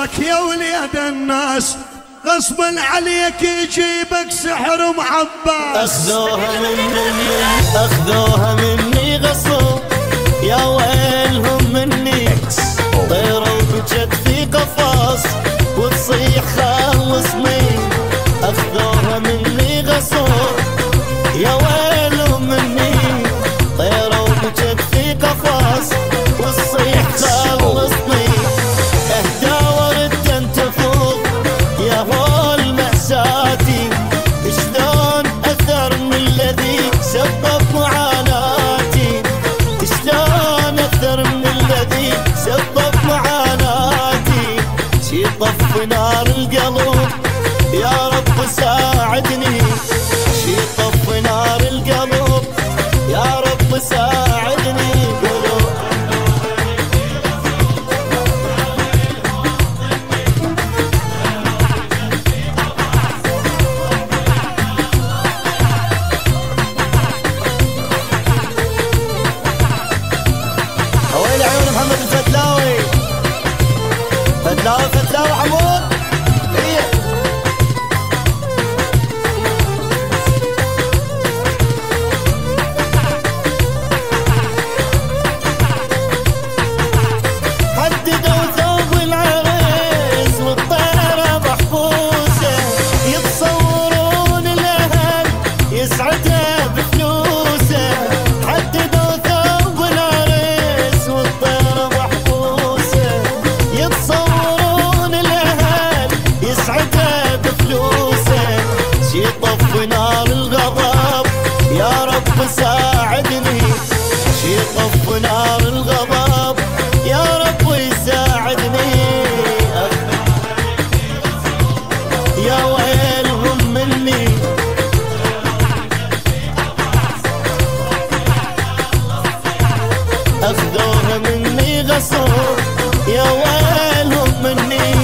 صبرك يا وليد الناس، غصبا عليك يجيبك سحر معباس. أخذوها مني غصب، يا ويلهم مني. طيرة وبجت في قفص وتصيح خلصني. أخذوها مني غصب، يا ويلهم مني. طيرة وبجت في قفص وتصيح خلصني. اهدى ورد انت فوق يا هول مأساتي. شلون أثر من الذي سبب معاناتي؟ شلون أثر من الذي سبب معاناتي؟ شي طف نار القلب يا رب ساعدني. شي طف نار القلب يا رب ساعدني. ويل عيون محمد الفتلاوي. فتلاوي عمود. حددوا ثوب العريس والطيرة محبوسة. يتصورون الأهل يسعدها بفلوسه. حددوا ثوب العريس والطيرة محبوسة. يتصورون الأهل يسعدها بفلوسه. شي طف نار الغضب يا رب ساعدني. شي طف نار الغضب يا رب يساعدني. يا ويلهم مني. أخذوها مني غصب، يا ويلهم مني.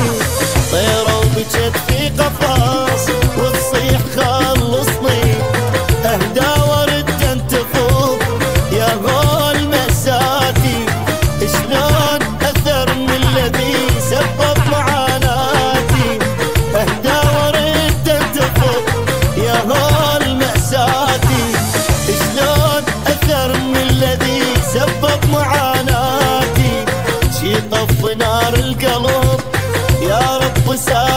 طيرة وبجت في قفص وتصيح خلصني. أهدى ورد انت فوق يا هول مأساتي. شلون أثر من الذي سبب معاناتي؟ أهدى ورد انت فوق يا هول مأساتي. شلون أثر من الذي سبب معاناتي؟ شي طف نار القلب يا رب ساعدني.